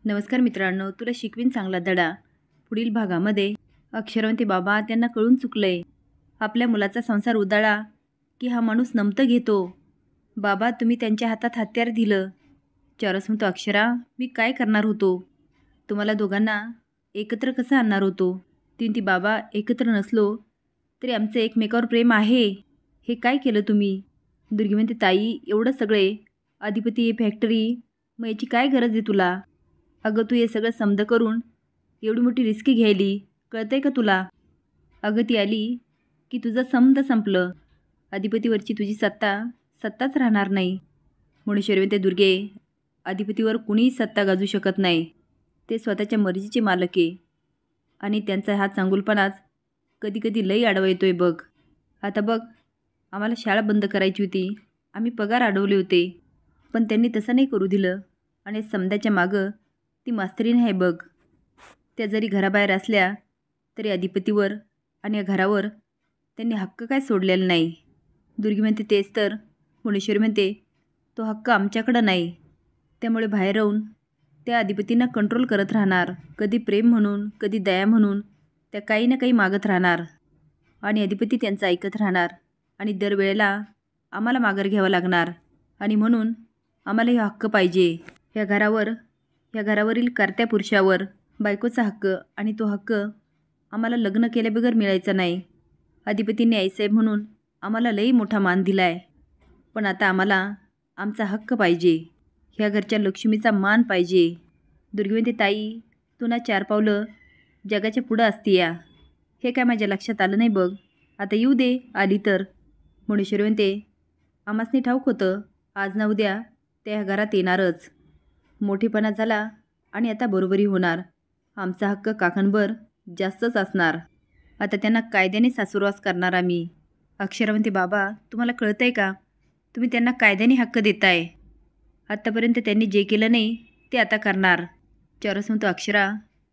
नमस्कार मित्रांनो, तुला शिकवीन चांगला धडा. पुढील भागामध्ये अक्षरवंती बाबा त्यांना कळून चुकलंय. आपल्या मुलाचा संसार उधाळा की हा माणूस नमतं घेतो. बाबा, तुम्ही त्यांच्या हातात हत्यार दिलं. चौरस म्हणतो, अक्षरा, मी काय करणार होतो? तुम्हाला दोघांना एकत्र कसं आणणार होतो? ती बाबा, एकत्र नसलो तरी आमचं एकमेकावर प्रेम आहे. हे काय केलं तुम्ही? दुर्गी म्हणते, ताई, एवढं सगळे अधिपती, फॅक्टरी, मग याची काय गरज आहे तुला? अगं, तू हे सगळं समज करून एवढी मोठी रिस्क घ्यायली, कळतंय का तुला? अगं, ती आली की तुझं समज संपलं. अधिपतीवरची तुझी सत्ताच राहणार नाही. म्हणून ते दुर्गे, अधिपतीवर कुणीही सत्ता गाजू शकत नाही. ते स्वतःच्या मर्जीचे मालक आहे आणि त्यांचा हा चांगुलपणाच कधी कधी लई आडवा येतोय बघ. आता बघ, आम्हाला शाळा बंद करायची होती, आम्ही पगार अडवले होते, पण त्यांनी तसं नाही करू दिलं. आणि समद्याच्या मागं ती मास्तरीण आहे बघ. त्या जरी घराबाहेर असल्या तरी अधिपतीवर आणि या घरावर त्यांनी हक्क काय सोडलेला नाही. दुर्गी म्हणते, तेच तर. मुनेश्वरी म्हणते, तो हक्क आमच्याकडं नाही. त्यामुळे बाहेर राहून त्या अधिपतींना कंट्रोल करत राहणार. कधी प्रेम म्हणून, कधी दया म्हणून त्या काही ना काही मागत राहणार आणि अधिपती त्यांचं ऐकत राहणार आणि दरवेळेला आम्हाला माघार घ्यावं लागणार. आणि म्हणून आम्हाला हे हक्क पाहिजे. या घरावरील कर्त्या पुरुषावर बायकोचा हक्क, आणि तो हक्क आम्हाला लग्न केल्याबगैर मिळायचा नाही. अधिपतींनी आईसाहेब म्हणून आम्हाला लई मोठा मान दिला आहे, पण आता आम्हाला आमचा हक्क पाहिजे. ह्या घरच्या लक्ष्मीचा मान पाहिजे. दुर्गी म्हणते, ताई, तू ना 4 पावलं जगाच्या पुढं असती या. हे काय माझ्या लक्षात आलं नाही बघ. आता येऊ दे, आली तर. मुनेश्वरी म्हणते, आम्हासनी ठाऊक होतं आज ना उद्या त्या ह्या घरात येणारच. मोठेपणा झाला आणि आता बरोबरी होणार. आमचा हक्क काकांवर जास्तच असणार. आता त्यांना कायद्याने सासुरवास करणार आम्ही. अक्षरा म्हणते, बाबा, तुम्हाला कळतंय का? तुम्ही त्यांना कायद्याने हक्क देताय. आत्तापर्यंत त्यांनी जे केलं नाही ते आता करणार. चौरस म्हणतो, अक्षरा,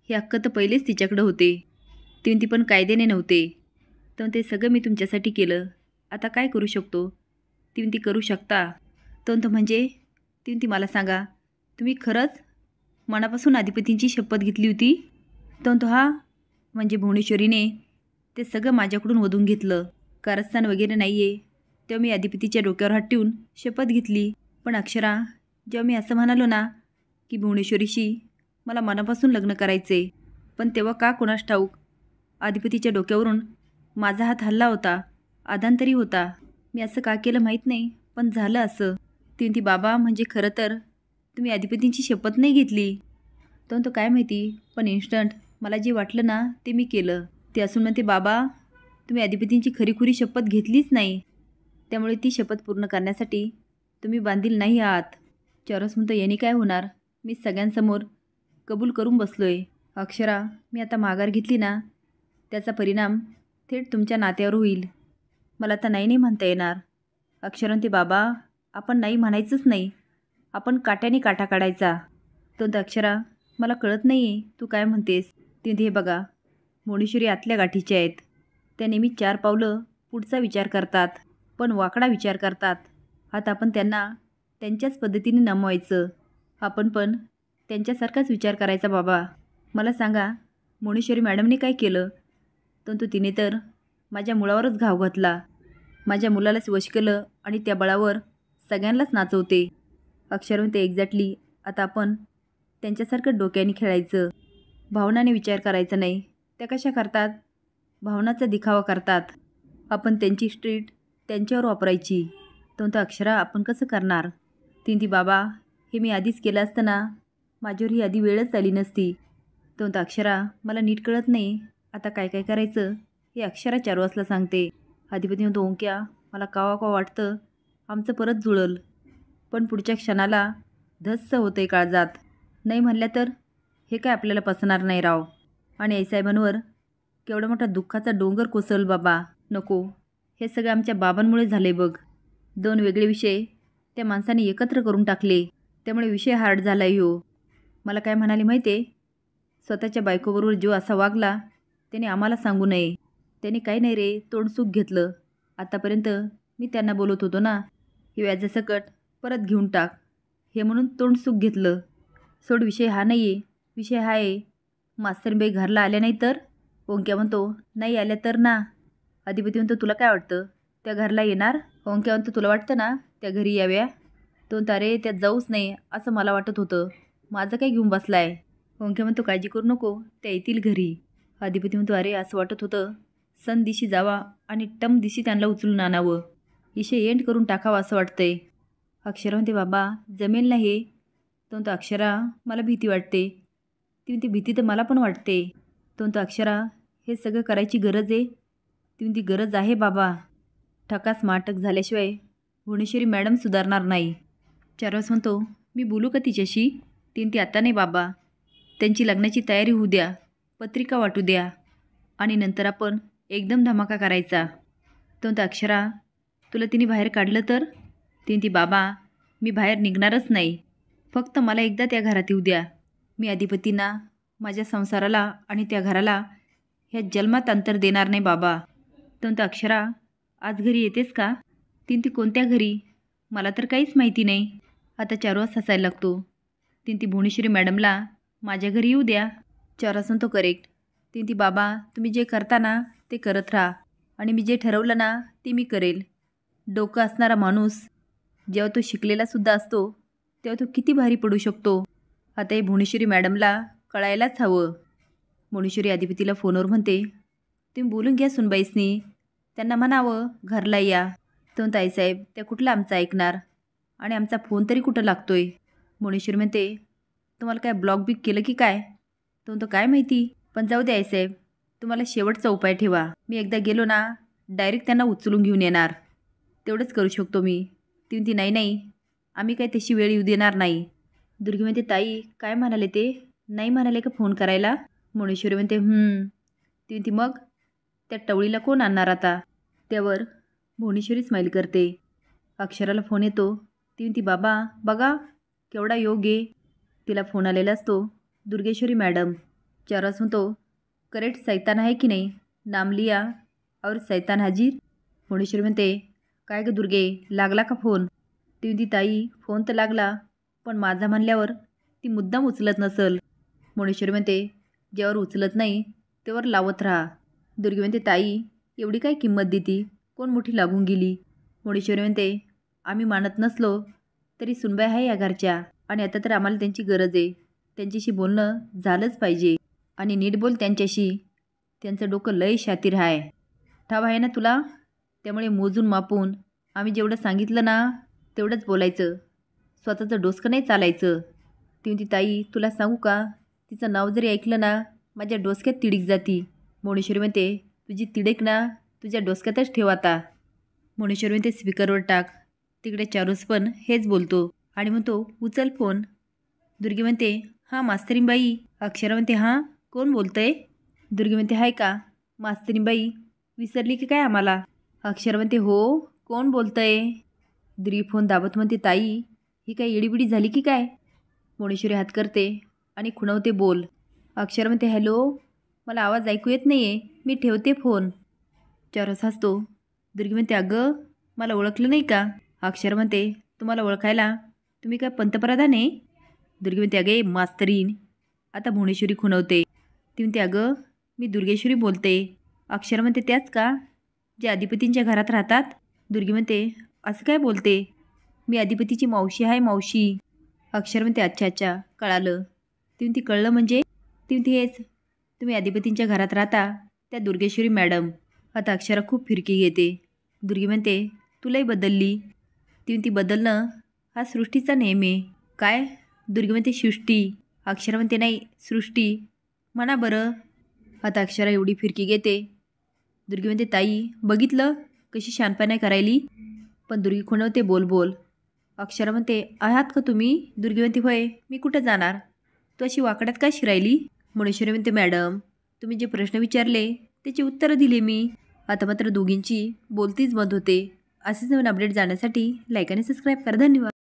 हे हक्क तर पहिलेच तिच्याकडे होते. ती पण कायद्याने नव्हते. तर ते सगळं मी तुमच्यासाठी केलं. आता काय करू शकतो? ती करू शकता. तो म्हणजे ती मला सांगा, तुम्ही खरंच मनापासून अधिपतींची शपथ घेतली होती? तो हा, म्हणजे भुवनेश्वरीने ते सगळं माझ्याकडून वधून घेतलं. कारस्थान वगैरे नाही आहे, तेव्हा मी अधिपतीच्या डोक्यावर हात ठेवून शपथ घेतली. पण अक्षरा, जेव्हा मी असं म्हणालो ना की भुवनेश्वरीशी मला मनापासून लग्न करायचे, पण तेव्हा का कोणास ठाऊक अधिपतीच्या डोक्यावरून माझा हात हल्ला होता, आधांतरी होता. मी असं का केलं माहीत नाही, पण झालं असं. ती बाबा, म्हणजे खरं तर तुम्ही अधिपतींची शपथ नाही घेतली. तो काय माहिती, पण इन्स्टंट मला जे वाटलं ना ते मी केलं. ते असून म्हणते, बाबा, तुम्ही अधिपतींची खरीखुरी शपथ घेतलीच नाही. त्यामुळे ती शपथ पूर्ण करण्यासाठी तुम्ही बांधील नाही आहात. चौरस म्हणतो, याने काय होणार? मी सगळ्यांसमोर कबूल करून बसलोय. अक्षरा, मी आता माघार घेतली ना, त्याचा परिणाम थेट तुमच्या नात्यावर होईल. मला आता नाही म्हणता येणार. अक्षरा म्हणते, बाबा, आपण नाही म्हणायचंच नाही, आपण काट्याने काटा काढायचा. तो अक्षरा, मला कळत नाही आहे तू काय म्हणतेस. हे बघा, मोनेश्वरी आतल्या गाठीच्या आहेत. त्या नेहमी 4 पावलं पुढचा विचार करतात, पण वाकडा विचार करतात. आता आपण त्यांना त्यांच्याच पद्धतीने नमवायचं. आपण पण त्यांच्यासारखाच विचार करायचा. बाबा, मला सांगा, मोनेश्वरी मॅडमने काय केलं? तो तिने तर माझ्या मुलावरच घाव घातला. माझ्या मुलालाच वश केलं आणि त्या बळावर सगळ्यांनाच नाचवते. अक्षर म्हणते, एक्झॅक्टली. आता आपण त्यांच्यासारखं डोक्याने खेळायचं, भावनाने विचार करायचा नाही. त्या कशा करतात? भावनाचा दिखावा करतात. आपण त्यांची स्ट्रीट त्यांच्यावर वापरायची. तो अक्षरा, आपण कसं करणार? ती बाबा, हे मी आधीच केलं असतं ना, माझ्यावर ही आधी वेळच आली नसती. तो अक्षरा, मला नीट कळत नाही, आता काय काय करायचं हे अक्षरा चारुहासला सांगते. अधिपती म्हणतो, ओंक्या, मला कावा वाटतं आमचं परत जुळल, पण पुढच्या क्षणाला धस्स होतंय काळजात. नाही म्हणल्या तर हे काय आपल्याला पसणार नाही राव. आणि आईसाहेबांवर केवढा मोठा दुःखाचा डोंगर कोसळल. बाबा, नको. हे सगळं आमच्या बाबांमुळे झाले बघ. 2 वेगळे विषय त्या माणसाने एकत्र करून टाकले, त्यामुळे विषय हार्ड झाला हो. मला काय म्हणाले माहिती आहे? स्वतःच्या बायकोबरोबर जो असा वागला त्याने आम्हाला सांगू नये. त्याने काही नाही रे, तोंडसुख घेतलं. आतापर्यंत मी त्यांना बोलत होतो ना, हे व्याजासकट परत घेऊन टाक, हे म्हणून तोंडसुख घेतलं. सोड, विषय हा नाही आहे. विषय हा आहे, मास्तरीबाई घरला आल्या नाही तर? ओंक्या म्हणतो, नाही आल्या तर ना. अधिपती म्हणतो, तुला काय वाटतं त्या घरला येणार? ओंक्या म्हणतो, तुला वाटतं ना त्या घरी याव्या? तो म्हणतो, अरे त्यात जाऊच नाही असं मला वाटत होतं. माझं काय घेऊन बसलाय? ओंक्या म्हणतो, काळजी करू नको, त्या येतील घरी. अधिपती म्हणतो, अरे असं वाटत होतं सन दिशी जावा आणि टम दिशी त्यांना उचलून आणावं, इशे एंड करून टाकावं असं वाटतंय. अक्षरा म्हणते, बाबा जमेल ना हे? तो म्हणतो, अक्षरा मला भीती वाटते. ती म्हणते, भीती तर मला पण वाटते. तो म्हणतो, अक्षरा हे सगळं करायची गरज आहे? ती म्हणते, गरज आहे बाबा. ठकास माटक झाल्याशिवाय भुवनेश्वरी मॅडम सुधारणार नाही. चारवास म्हणतो, मी बोलू का तिच्याशी? ती म्हणते, आता नाही बाबा, त्यांची लग्नाची तयारी होऊ द्या, पत्रिका वाटू द्या आणि नंतर आपण एकदम धमाका करायचा. तो म्हणतो, अक्षरा तुला तिने बाहेर काढलं तर? ती म्हणते, बाबा मी बाहेर निघणारच नाही, फक्त मला एकदा त्या घरात येऊ द्या. मी अधिपतींना, माझ्या संसाराला आणि त्या घराला ह्या जन्मात अंतर देणार नाही बाबा. तो म्हणतो, अक्षरा आज घरी येतेस का? ती म्हणते, कोणत्या घरी? मला तर काहीच माहिती नाही. आता चारवास हसायला लागतो. ती म्हणते, भुवनेश्वरी मॅडमला माझ्या घरी येऊ द्या. चारवास म्हणतो, करेक्ट. ती म्हणते, बाबा तुम्ही जे करता ना ते करत राहा आणि मी जे ठरवलं ना ते मी करेल. डोकं असणारा माणूस जेव्हा तो शिकलेलासुद्धा असतो तेव्हा तो किती भारी पडू शकतो. आता हे भुवनेश्वरी मॅडमला कळायलाच हवं. भुवनेश्वरी अधिपतीला फोनवर म्हणते, तुम्ही बोलून घ्या सुनबाईसनी, त्यांना म्हणावं घरला या. तो म्हणतो, आईसाहेब त्या कुठलं आमचं ऐकणार आणि आमचा फोन तरी कुठं लागतोय? भुवनेश्वरी म्हणते, तुम्हाला काय ब्लॉक बिक केलं की काय? तो म्हणतो, काय माहिती, पण जाऊ दे आईसाहेब, तुम्हाला शेवटचा उपाय ठेवा. मी एकदा गेलो ना डायरेक्ट त्यांना उचलून घेऊन येणार, तेवढंच करू शकतो मी. ती म्हणते, नाही नाही, आम्ही काही तशी वेळ येऊ देणार नाही. दुर्गी म्हणते, ताई काय म्हणाले ते? नाही म्हणाले का फोन करायला? भुवनेश्वरी म्हणते, ती म्हणते, मग त्या टवळीला कोण आणणार आता? त्यावर भुवनेश्वरी स्माईल करते. अक्षराला फोन येतो. ती म्हणते, बाबा बघा केवढा योग आहे. तिला फोन आलेला असतो, दुर्गेश्वरी मॅडम. चारवास म्हणतो, करेक्ट सैतान आहे की नाही? नाम लिया और सैतान हाजीर. भुवनेश्वरी म्हणते, काय ग दुर्गे, लागला का फोन? ती म्हणते, ताई फोन तर लागला, पण माझा म्हणल्यावर ती मुद्दाम उचलत नसल. भुवनेश्वरी म्हणते, ज्यावर उचलत नाही त्यावर लावत राहा. दुर्गी म्हणते, ताई एवढी काय किंमत देती, कोण मोठी लागून गेली? भुवनेश्वरी म्हणते, आम्ही मानत नसलो तरी सुनबाई आहे या घरच्या आणि आता तर आम्हाला त्यांची गरज आहे. त्यांच्याशी बोलणं झालंच पाहिजे आणि नीट बोल त्यांच्याशी, त्यांचं डोकं लय शातीर आहे. ठाव आहे ना तुला? त्यामुळे मोजून मापून आम्ही जेवढं सांगितलं ना तेवढंच बोलायचं, स्वतःचं डोसकं नाही चालायचं. ती म्हणते, ताई तुला सांगू का, तिचं नाव जरी ऐकलं ना माझ्या डोसक्यात तिडीक जाती. भुवनेश्वरी म्हणते, तुझी तिडीक ना तुझ्या डोसक्यातच ठेव आता. भुवनेश्वरी म्हणते, स्पीकरवर टाक. तिकडे चारूस पण हेच बोलतो आणि म्हणतो, उचल फोन. दुर्गी म्हणते, हां मास्तरीबाई. अक्षरा म्हणते, हां कोण बोलतंय? दुर्गी म्हणते, हाय का मास्तरीबाई, विसरली की काय आम्हाला? अक्षरा म्हणते, हो कोण बोलतंय? दुर्गी फोन दाबत म्हणते, ताई ही काय येडीबिडी झाली की काय? भुवनेश्वरी हात करते आणि खुणवते, बोल. अक्षरा म्हणते, हॅलो, मला आवाज ऐकू येत नाही आहे, मी ठेवते फोन. चारवास हसतो. दुर्गी म्हणते, अगं मला ओळखलं नाही का? अक्षरा म्हणते, तुम्हाला ओळखायला तुम्ही काय पंतप्रधान आहे? दुर्गी म्हणते, अगे मास्तरीन. आता भुवनेश्वरी खुणवते. ती म्हणते, अगं मी दुर्गेश्वरी बोलते. अक्षरा म्हणते, त्याच का जे अधिपतींच्या घरात राहतात? दुर्गी म्हणते, असं काय बोलते, मी अधिपतीची मावशी आहे, मावशी. अक्षरा म्हणते, अच्छा अच्छा कळालं. ती म्हणते, कळलं म्हणजे? ती म्हणते, हेच तुम्ही अधिपतींच्या घरात राहता त्या दुर्गेश्वरी मॅडम. आता अक्षरा खूप फिरकी घेते. दुर्गी म्हणते, तुलाही बदलली. ती म्हणते, बदलणं हा सृष्टीचा नेम आहे. काय? दुर्गी म्हणते, सृष्टी. अक्षरा म्हणते, नाही सृष्टी म्हणा बरं. आता अक्षरा एवढी फिरकी घेते. दुर्गी म्हणते, ताई बघितलं कशी शहाणपणा करायली? पण दुर्गी खुणवते, बोल बोल. अक्षरा म्हणते, आहात का तुम्ही? दुर्गी म्हणते, होय, मी कुठं जाणार, तू अशी वाकड्यात का शिरायली? भुवनेश्वरी म्हणते, मॅडम तुम्ही जे प्रश्न विचारले त्याची उत्तरं दिली मी. आता मात्र दोघींची बोलतीच बंद होते. असेच नवीन अपडेट जाण्यासाठी लाईक आणि सबस्क्राईब करा. धन्यवाद.